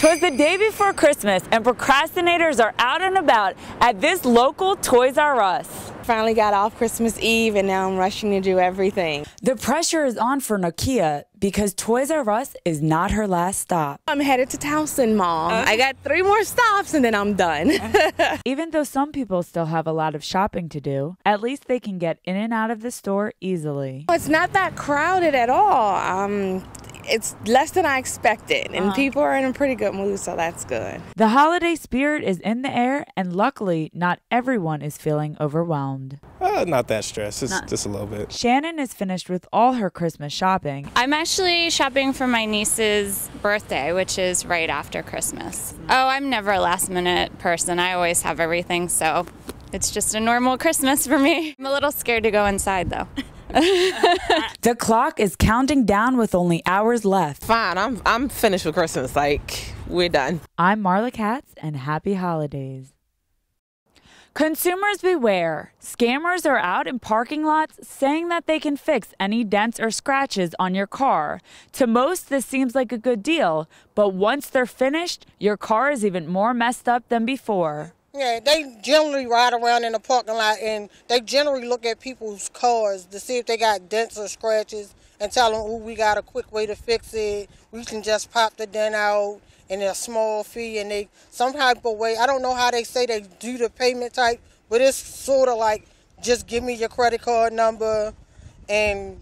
'Twas the day before Christmas and procrastinators are out and about at this local Toys R Us. Finally got off Christmas Eve and now I'm rushing to do everything. The pressure is on for Nakia because Toys R Us is not her last stop. I'm headed to Towson, Mom. I got 3 more stops and then I'm done. Even though some people still have a lot of shopping to do, at least they can get in and out of the store easily. It's not that crowded at all. It's less than I expected, and people are in a pretty good mood, so that's good. The holiday spirit is in the air, and luckily, not everyone is feeling overwhelmed. Not that stressed, just a little bit. Shannon is finished with all her Christmas shopping. I'm actually shopping for my niece's birthday, which is right after Christmas. Oh, I'm never a last minute person. I always have everything, so it's just a normal Christmas for me. I'm a little scared to go inside, though. The clock is counting down with only hours left. Fine, I'm finished with Christmas. Like, we're done. I'm Marla Katz, and happy holidays. Consumers beware. Scammers are out in parking lots saying that they can fix any dents or scratches on your car. To most, this seems like a good deal, but once they're finished, your car is even more messed up than before. Yeah, they generally ride around in the parking lot and they generally look at people's cars to see if they got dents or scratches and tell them, oh, we got a quick way to fix it. We can just pop the dent out and a small fee, and they some type of way. I don't know how they say they do the payment type, but it's sort of like just give me your credit card number, and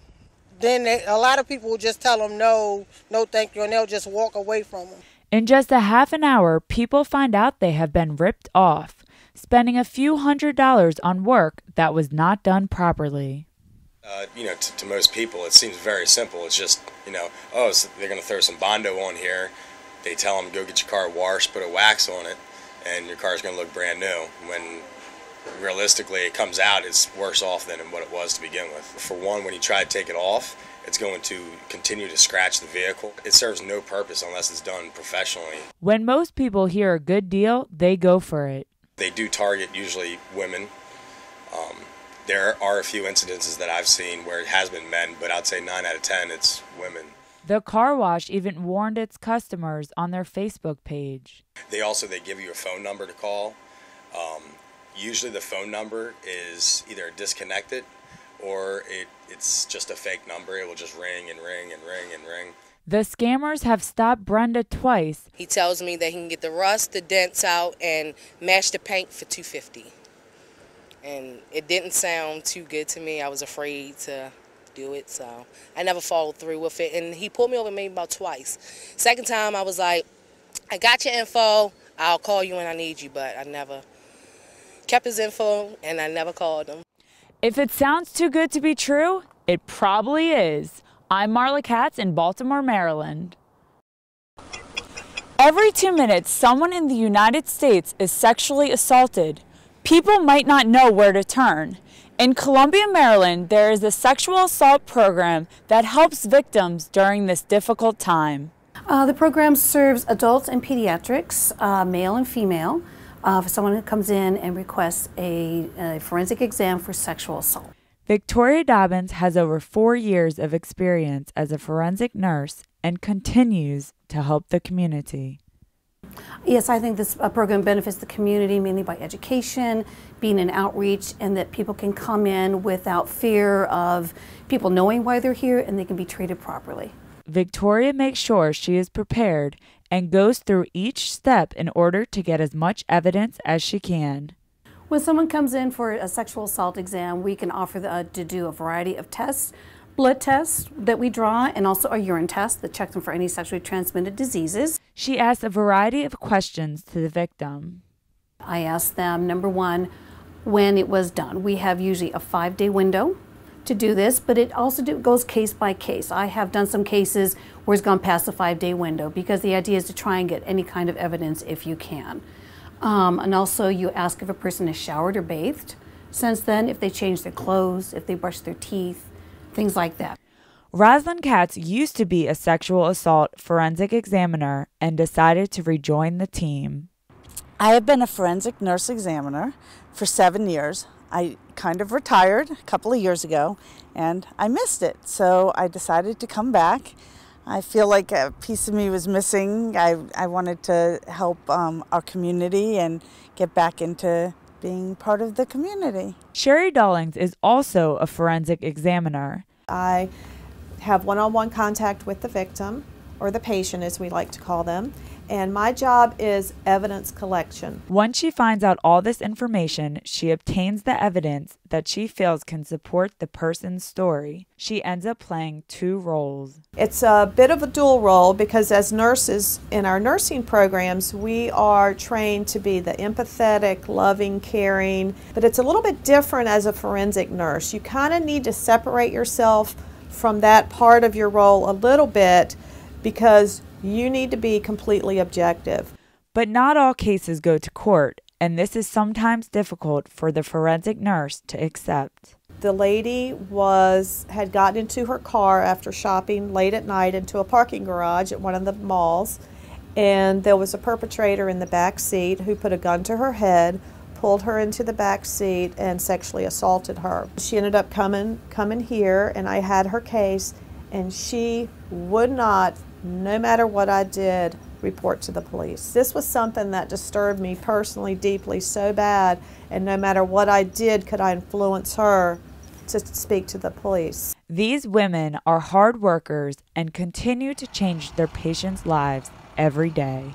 then a lot of people will just tell them no thank you, and they'll just walk away from them. In just a half an hour, people find out they have been ripped off, spending a few $100s on work that was not done properly. To most people, it seems very simple. It's just, oh, so they're going to throw some Bondo on here. They tell them, go get your car washed, put a wax on it, and your car's going to look brand new. When realistically it comes out, it's worse off than what it was to begin with. For one, when you try to take it off, it's going to continue to scratch the vehicle. It serves no purpose unless it's done professionally. When most people hear a good deal, they go for it. They do target usually women. There are a few incidences that I've seen where it has been men, but I'd say 9 out of 10 it's women. The car wash even warned its customers on their Facebook page. They give you a phone number to call. Usually the phone number is either disconnected or it's just a fake number. It will just ring and ring and ring and ring. The scammers have stopped Brenda twice. He tells me that he can get the rust, the dents out, and match the paint for $250. And it didn't sound too good to me. I was afraid to do it, so I never followed through with it. And he pulled me over maybe about twice. Second time, I was like, I got your info. I'll call you when I need you, but I never kept his info, and I never called him. If it sounds too good to be true, it probably is. I'm Marla Katz in Baltimore, Maryland. Every 2 minutes, someone in the United States is sexually assaulted. People might not know where to turn. In Columbia, Maryland, there is a sexual assault program that helps victims during this difficult time. The program serves adults and pediatrics, male and female, for someone who comes in and requests a forensic exam for sexual assault. Victoria Dobbins has over 4 years of experience as a forensic nurse and continues to help the community. Yes, I think this program benefits the community mainly by education, being an outreach, and that people can come in without fear of people knowing why they're here, and they can be treated properly. Victoria makes sure she is prepared and goes through each step in order to get as much evidence as she can. When someone comes in for a sexual assault exam, we can offer to do a variety of tests, blood tests that we draw, and also a urine test that checks them for any sexually transmitted diseases. She asks a variety of questions to the victim. I ask them, number one, when it was done. We have usually a 5-day window to do this, but it also goes case by case. I have done some cases where it's gone past the 5-day window because the idea is to try and get any kind of evidence if you can. And also you ask if a person has showered or bathed since then, if they changed their clothes, if they brushed their teeth, things like that. Rosalind Katz used to be a sexual assault forensic examiner and decided to rejoin the team. I have been a forensic nurse examiner for 7 years. I kind of retired a couple of years ago and I missed it, so I decided to come back. I feel like a piece of me was missing. I wanted to help our community and get back into being part of the community. Sherry Dollings is also a forensic examiner. I have one-on-one contact with the victim, or the patient as we like to call them, and my job is evidence collection. Once she finds out all this information, she obtains the evidence that she feels can support the person's story. She ends up playing 2 roles. It's a bit of a dual role because as nurses in our nursing programs, we are trained to be the empathetic, loving, caring, but it's a little bit different as a forensic nurse. You kind of need to separate yourself from that part of your role a little bit because you need to be completely objective. But not all cases go to court, and this is sometimes difficult for the forensic nurse to accept. The lady had gotten into her car after shopping late at night into a parking garage at one of the malls, and there was a perpetrator in the back seat who put a gun to her head, pulled her into the back seat, and sexually assaulted her. She ended up coming here, and I had her case, and she would not, no matter what I did, report to the police. This was something that disturbed me personally deeply so bad, and no matter what I did could I influence her to speak to the police. These women are hard workers and continue to change their patients' lives every day.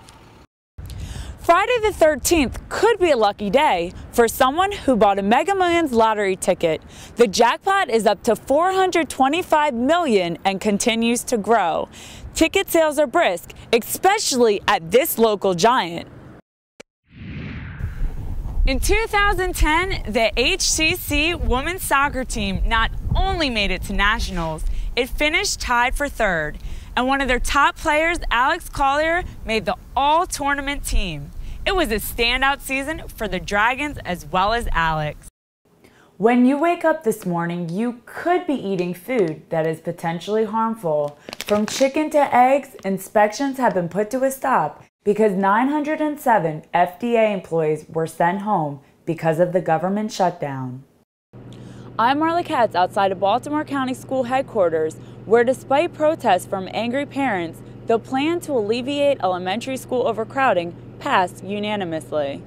Friday the 13th could be a lucky day for someone who bought a Mega Millions lottery ticket. The jackpot is up to $425 million and continues to grow. Ticket sales are brisk, especially at this local giant. In 2010, the HCC women's soccer team not only made it to nationals, it finished tied for 3rd. And one of their top players, Alex Collier, made the all-tournament team. It was a standout season for the Dragons as well as Alex. When you wake up this morning, you could be eating food that is potentially harmful. From chicken to eggs, inspections have been put to a stop because 907 FDA employees were sent home because of the government shutdown. I'm Marla Katz outside of Baltimore County School headquarters, where despite protests from angry parents, the plan to alleviate elementary school overcrowding passed unanimously.